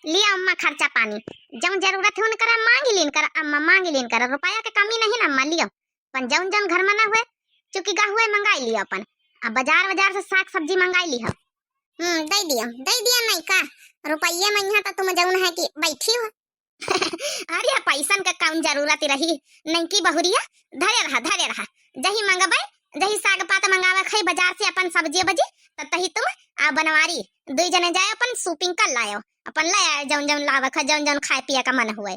लिया अम्मा खर्चा पानी जौन जरूरत है उनकरा मांगी लीन कर अम्मा मांगी लीन कर रुपया के कमी नहीं ना अम्मा लियो अपन जौन जौन घर में ना हुए चुकी गा हुए मंगाई लियो अपन अब बाजार से साग सब्जी मंगाई लियो दे दिया नहीं का रुपये में यहाँ तो तुम जौन है कि बैठी हो अरे पैसन का कौन जरूरत रही नहीं की बहुरिया धरे रहा जही मंगबै जही साग पात मंगावा खई बाजार से अपन सब्जी बजी तही तुम आ बनवारी दुई जने जाए अपन शॉपिंग कर लायो अपन ले आए जौन जौन लावा खा जौन जौन खाए पिए का मन हुए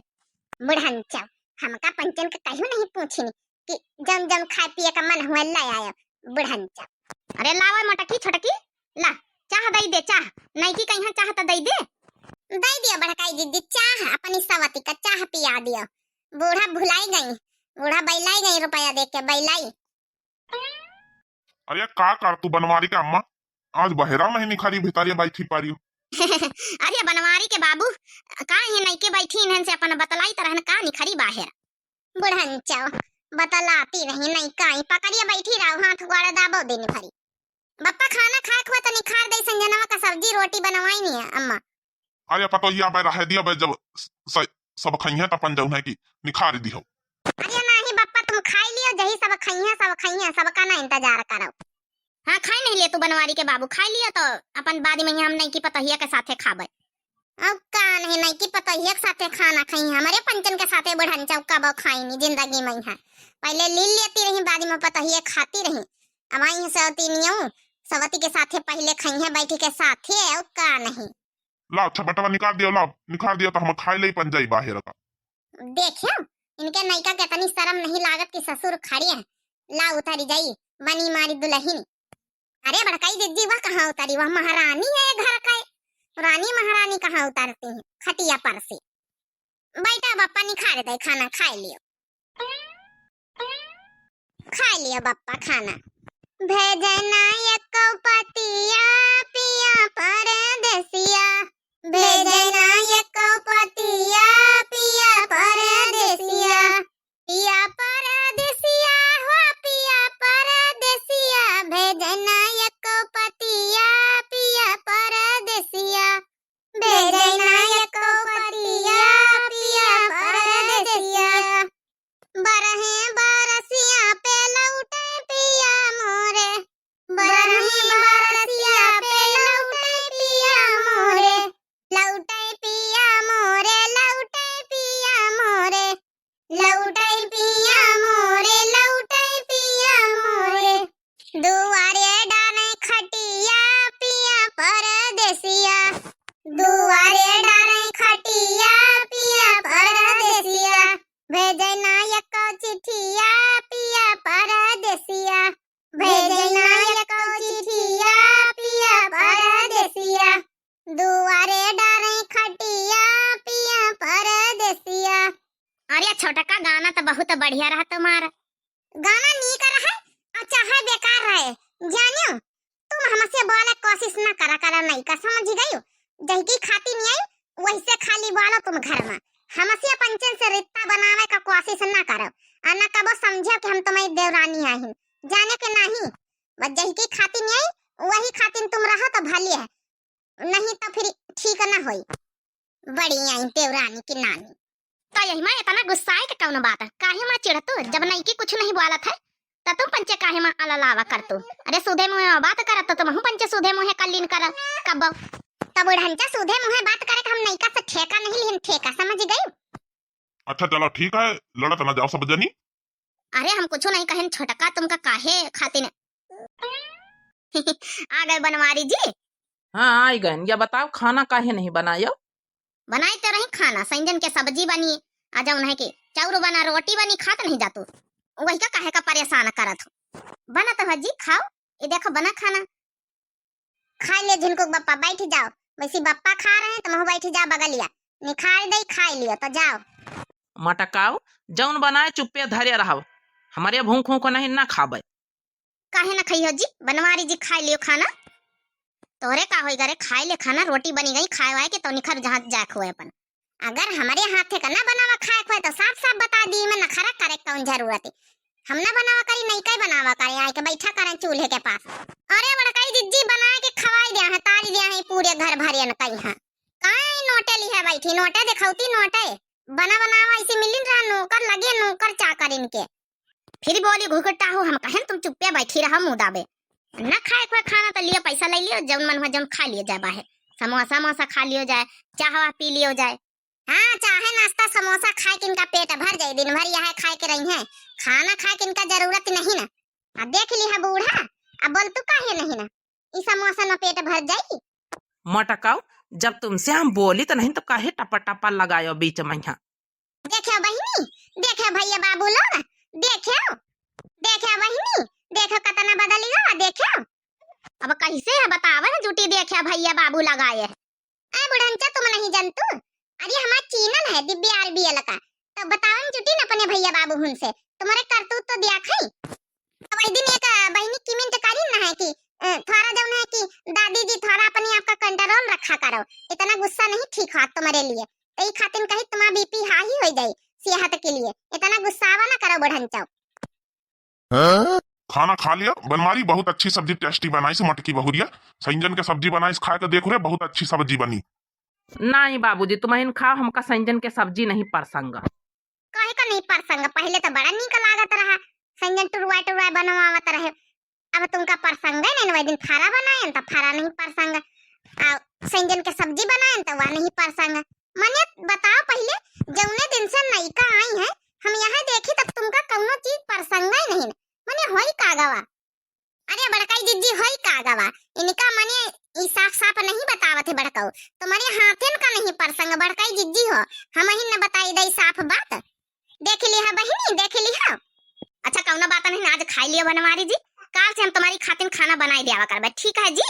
बुढ़न चाव हमका पंचन के कहियो नहीं पूछिनी कि जौन जौन खाए पिए का मन हुए ले आयो बुढ़न चाव अरे लावा मोटकी छोटकी ला चाह दई दे चाह नहीं की कहीं चाह तो दई दिया बड़काई दीदी चाह अपनी सवती का चाह पिया दिया बूढ़ा भुलाई गई बूढ़ा बैलाई गई रुपया देख के बैलाई अरे का कर तू बनवारी का अम्मा आज बहेरा में ही निखारी भितारिया बैठी पारी अरे बनवारी के बाबू का है नहीं के बैठी इन्हन से अपन बतलाई तरह का निखरी बाहर बुढ़न चाव बतलाती नहीं काई पकड़िए बैठी रहो हाथ गोड़ा दाबो देनी भरी बप्पा खाना खाए खुआ तो निखार दई संजनवा का सब्जी रोटी बनवाई नहीं है अम्मा अरे पतो या बे रह दिया बे जब सब खइया त अपन जौन है कि निखार दिहो अरे नहीं बप्पा तुम खाई लियो जही सब खइया सब का ना इंतजार करो हाँ खाई नहीं ले तू बनवारी के बाबू खाई लिया तो अपन बाद में हम नहीं की पतहिया के साथे खाबे अब का नहीं की पतहिया के साथे खाना खाई हमारे पंचन के साथे बुढ़न चौका बो खाई नहीं जिंदगी में है पहले ली लेती रही बाद में पतहिया खाती रही अब आई से होती नहीं सवती के साथे पहले खइया बैठी के साथे अब का नहीं ला अच्छा बटवा निकाल दिया तो हम खाई ले पन जाई बाहर का देखियो इनके नैका के तनी शर्म नहीं लागत कि ससुर खड़ी है ला उतारी जाई बनी मारी दुल्हन अरे बड़काई दीदी वह कहाँ उतारी वह महारानी है घर का रानी महारानी कहाँ उतारती है खटिया पर से बैठा बप्पा निखार दे खाना खा लियो बप्पा खाना भेजना एक पतिया पिया परदेसिया भेजना एक पतिया पिया परदेसिया पिया परदेसिया हो पिया परदेसिया भेजना एक पतिया पिया परदेसिया भेजना एक पतिया पिया परदेसिया बरहे बरसिया पे लौटे पिया मोरे बरहे बरसिया पे लौटे पिया मोरे लौटे पिया मोरे लौटे पिया मोरे लौटे पिया मोरे लौटे पिया मोरे दुआरे डाले खटिया पिया परदेसिया दुआरे डाले खटिया पिया परदेसिया भेजना एक चिट्ठिया पिया परदेसिया भेजना एक चिट्ठिया पिया परदेसिया दुआरे डाले खटिया पिया परदेसिया अरे छोटा का गाना तो बहुत बढ़िया रहा तुम्हारा गाना नहीं कर रहा और चाहे बेकार रहे जानियो तुम हमसे बोले कोशिश ना करा नहीं का समझ गई जही खाती नहीं आई वैसे खाली बोलो तुम घर में हमसे पंचन से रिश्ता बनावे का कोशिश ना करो और ना कबो समझो कि हम तुम्हारी देवरानी आई जाने के नहीं बस जही खाती नहीं आई वही खातिन तुम रहो तो भली है नहीं तो फिर ठीक ना होई बड़ी आई देवरानी की नानी तो यही मैं इतना गुस्साए के कौन बात है काहे में चिढ़तो जब नहीं की कुछ नहीं बोला था तो तुम पंचे काहे में अलावा करतो अरे सूधे मुंह बात करत तो तुम पंचे सूधे मुंह कल्लीन कर कब तब ढंचा सूधे मुंह बात करे हम नहीं का से ठेका नहीं लेन ठेका समझ गई अच्छा चलो ठीक है लड़त ना जाओ सब जनी अरे हम कुछ नहीं कहन छोटका तुमका काहे खातिन आ गए बनवारी जी हाँ आई गए या बताओ खाना काहे नहीं बनायो बनाई तो रही खाना संजन के सब्जी बनी आ जाओ नहीं की चाउर बना रोटी बनी खात नहीं जातू वही का काहे का परेशान करत हो बना तो हजी खाओ ये देखो बना खाना खा ले जिनको बप्पा बैठ जाओ वैसे बप्पा खा रहे हैं तुम तो बैठ जाओ बगलिया निखार दे खा लियो तो जाओ मटकाओ जौन बनाए चुप्पे धैर्य रहो हमारे भूखों को नहीं ना खाबे काहे ना खाइयो जी बनवारी जी खा लियो खाना तोरे का होई करे खाए ले खाना रोटी बनी गई खाए वाए के तो निखर जहां जाए खोए अपन अगर हमारे हाथ से ना बनावा खाए खोए तो साफ साफ बता दी मैं नखरा करे कौन जरूरत है हम ना बनावा करी नहीं कई बनावा करे आए के बैठा करें चूल्हे के पास अरे बड़काई जिज्जी बना के खवाई दिया है तारी दिया है पूरे घर भरियन कई हां काई नोटे लिया बैठी, नोटे दिखौती नोटे बना बनावा ऐसे मिलिन रहा, नौकर लगे नौकर चाकर इनके। फिर बोली घुघटा हो, हम कहें तुम चुप्पे बैठी रहा मुंह दाबे, न खाए कोई खाना तो लियो, पैसा ले लियो, जौन मन हो जौन खा लियो जाए, बाहे समोसा मोसा खा लियो जाए, चाहवा पी लियो जाए। हाँ चाहे नाश्ता समोसा खाए के इनका पेट भर जाए, दिन भर यह खाए के रही है, खाना खाए के इनका जरूरत नहीं ना। अब देख ली है बूढ़ा, अब बोल तू काहे नहीं ना, इस समोसा न पेट भर जाई। मटकाऊ जब तुमसे हम बोली तो नहीं तो काहे टपा टपा लगायो बीच में यहाँ। देखो बहिनी, देखो भैया बाबू लोग, देखो देखो बहिनी, देखो कतना बदल गया, देखो अब कैसे है बतावे ना जुटी, देखो भैया बाबू लगाए। अरे बुढ़ंचा तुम नहीं जानतू, अरे हमारा चैनल है दिव्य आरबीएल का, तो बताओ ना जुटी ना अपने भैया बाबू हुन से, तुम्हारे करतूत तो दिया खाई। अब एक दिन एक बहिनी कमेंट करी ना है कि थोड़ा जौन है कि दादी जी थोड़ा अपने आप का कंट्रोल रखा करो, इतना गुस्सा नहीं ठीक है तुम्हारे लिए, तो ई खातिर कहीं तुम्हारा बीपी हाई हो जाए सेहत के लिए, इतना गुस्सावा ना करो बुढ़ंचा। खाना खा लिया, बनमारी बहुत अच्छी सब्जी टेस्टी बनाई से मटकी बहुरिया, संजन के सब्जी बनाई खा के देख रहे बहुत अच्छी सब्जी बनी। नहीं बाबूजी तुम खाओ, हमका संजन के सब्जी नहीं पसंद। कहे का नहीं पसंद, पहले तो बड़ा नीक लागत रहा, संजन टुरवा टुरवा बनवावत रहे, अब तुमका पसंद है नहीं, वही दिन फारा बनाए तो फारा नहीं पसंद, और संजन के सब्जी बनाए तो वह नहीं पसंद। मने बताओ पहले जौने दिन से नईका आई है हम यहाँ देखी तब तुमका कौनो चीज पसंद ही नहीं, मने होई कागवा। अरे बड़काई जिज्जी होई कागवा, इनका मने ई साफ साफ नहीं बतावत है बड़काऊ, तुम्हारे हाथेन का नहीं पसंद बड़काई जिज्जी हो, हम ही न बताई दई साफ बात। देख लिया बहिनी, देख लिया। अच्छा कौनो बात नहीं, आज खाई लियो बनवारी जी, काल से हम तुम्हारी खातिर खाना बनाई दिया करबे, ठीक है जी।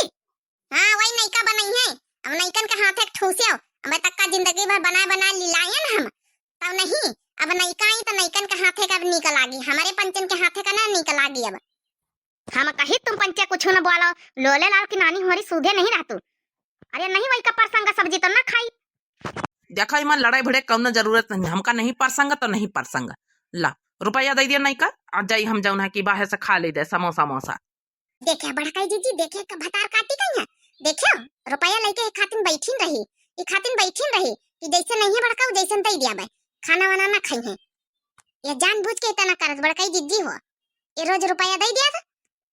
हाँ वही नईका बनाई है, अब नईकन के हाथ एक ठूसियो, हमें तक का जिंदगी भर बनाए बनाए लिलायन हम, तब नहीं अब नईका आई तो नईकन के हाथे का निकल आगी, हमारे पंचन के हाथे का ना निकल आगी। अब हम कही तुम पंचे कुछ न बोलो, लोले लाल की नानी हमारी सूधे नहीं रहतू। अरे नहीं वही का परसंग सब्जी तो ना खाई। देखा इमान लड़ाई भड़े कौनो जरूरत नहीं, हमका नहीं पसंद तो नहीं पसंद, ला रुपया दे दिया नहीं का, आज जाई हम जाऊन है कि बाहर से खा ले दे समोसा मोसा। देखे बड़काई जी देखे का भतार काटी कहीं है, देखो रुपया लेके खातिन बैठीन रही, ये खातिन बैठीन रही कि जैसे नहीं है बड़काऊ जैसे दे दिया भाई, खाना वाना ना खाई है, ये जानबूझ के इतना करत बड़काई जिज्जी हो, ये रोज रुपया दे दिया था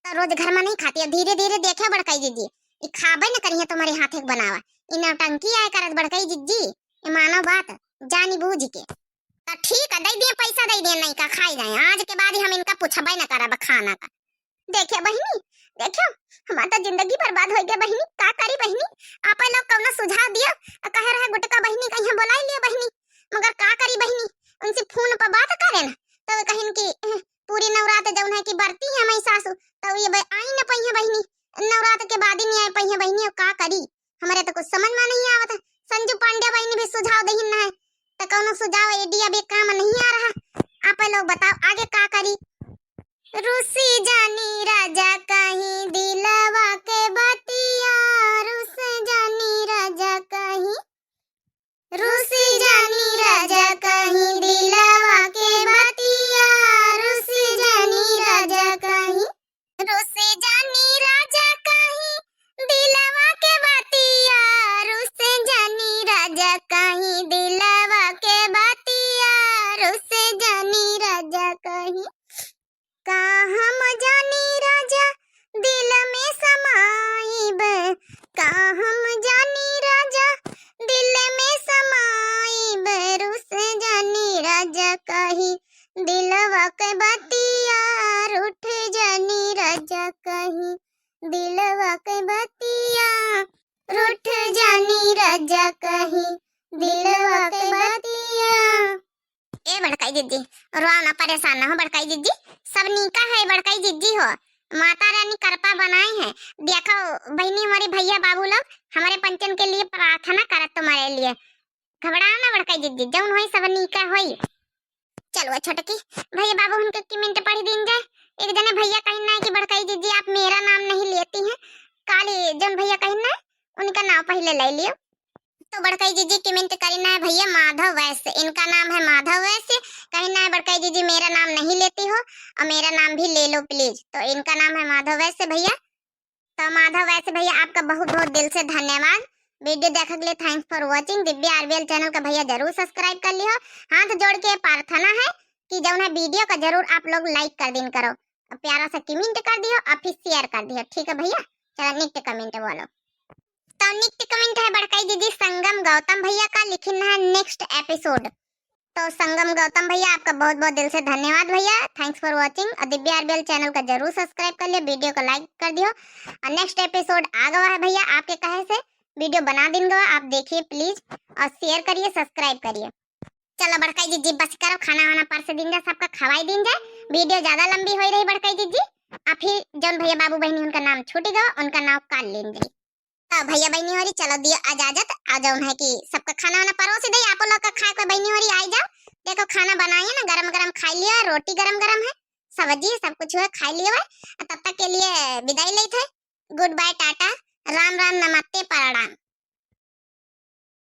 तो रोज घर में नहीं खाती, धीरे धीरे देखे बड़काई जिज्जी ये खाबे न करिए तुम्हारे हाथ एक बनावा, इन नौटंकी आए करत बड़काई जिज्जी, ये मानो बात जानी बूझ के, तो ठीक है दे दिए पैसा दे दिए नहीं का खाई जाए, आज के बाद ही हम इनका पूछबे न करब खाना का। देखे बहिनी देखो हमारा तो जिंदगी बर्बाद हो गया बहिनी, का करी बहिनी, आप लोग कौनो सुझाव दियो, कह रहे गुटका बहिनी कहीं बुलाई लियो बहिनी, मगर का करी बहिनी, उनसे फोन पर बात करे ना तो कहिन की पूरी नवरात जौन है कि बरती है हमारी सासू, तो ये आई न पई है बहिनी, नवरात के बाद ही नहीं आई पई है बहिनी, और का करी हमारे तो कुछ समझ में नहीं आवत। संजू पांडे बहिनी भी सुझाव दही ना है, तो कौनो सुझाव एडिया भी काम नहीं आ रहा, आप लोग बताओ आगे का करी। रूसी जानी राजा कहीं दिलवा के बतिया, रूस जानी राजा कहीं, रूसी जानी राजा कहीं दिलवा के बतिया, रूसी जानी राजा कहीं, रूसी जानी राजा कहीं दिलवा के बतिया, रूस जानी राजा कहीं दिलवा के बतिया, रूस जानी राजा कहीं, का हम जानी राजा दिल में समाइब, का हम जानी राजा दिल में समाइब, रुस जानी राजा कहीं दिलवा के बतिया, रूठ जानी राजा कहीं दिलवा के बतिया, रूठ जानी राजा कहीं दिलवा के बतिया। ए बड़काई जिज्जी रोना परेशान ना हो बड़काई जिज्जी, सब नीका है बड़काई जिज्जी हो, माता रानी कृपा बनाए हैं, देखो बहनी हमारे भैया बाबू लोग हमारे पंचन के लिए प्रार्थना करत तुम्हारे लिए, घबराओ ना बड़काई जिज्जी, जौन होई सब नीका होई। चलो छोटकी भैया बाबू उनके कमेंट पढ़ दिन जाए, एक जने भैया कहना है कि बड़काई जिज्जी आप मेरा नाम नहीं लेती हैं, काली जौन भैया कहना है उनका नाम पहले ले लियो, तो बड़काई जीजी कमेंट करना है भैया माधव वैश्य, इनका नाम है माधव वैश्य, कहना है बड़काई जीजी मेरा नाम नहीं लेती हो और मेरा नाम भी ले लो प्लीज, तो इनका नाम है माधव वैश्य भैया। तो माधव वैश्य भैया आपका बहुत बहुत दिल से धन्यवाद, वीडियो देखने के लिए thanks for watching. Divya RBL channel का भैया जरूर सब्सक्राइब कर लियो। हाथ जोड़ के प्रार्थना है कि जौन है वीडियो का जरूर आप लोग लाइक कर दिन करो, और प्यारा सा कमेंट कर दियो और फिर शेयर कर दियो, ठीक है भैया। चलो नित्य कमेंट बोलो। तो नित्य कमेंट है बड़काई दीदी संगम गौतम भैया का, लिखना है नेक्स्ट एपिसोड। तो संगम गौतम भैया आपका बहुत बहुत दिल से धन्यवाद भैया, थैंक्स फॉर वॉचिंग। और दिव्या आरबीएल चैनल का जरूर सब्सक्राइब कर लियो, वीडियो को लाइक कर दियो। और नेक्स्ट एपिसोड आ गया है भैया, आपके कहे से वीडियो बना दिन गवा, आप देखिए प्लीज और शेयर करिए, सब्सक्राइब करिए। चलो बड़काई दीदी बस करो, खाना वाना पर से दिन जाए, सबका खवाई दिन जाए, वीडियो ज्यादा लंबी हो रही बड़काई दीदी। और फिर जौन भैया बाबू बहनी उनका नाम छूट गया, उनका नाम काल लेन जाए। तो भैया बहनी हो रही, चलो दियो इजाजत। आ जाओ है कि सबका खाना वाना परोस दे, आप लोग का खाए कोई बहनी हो रही आई जाओ। देखो खाना बनाइए ना, गरम गरम खा लिया, रोटी गरम गरम है, सब्जी सब कुछ है, खा लिया है। तब तक के लिए विदाई लेते हैं। गुड बाय, टाटा, राम राम, नमस्ते, प्रणाम।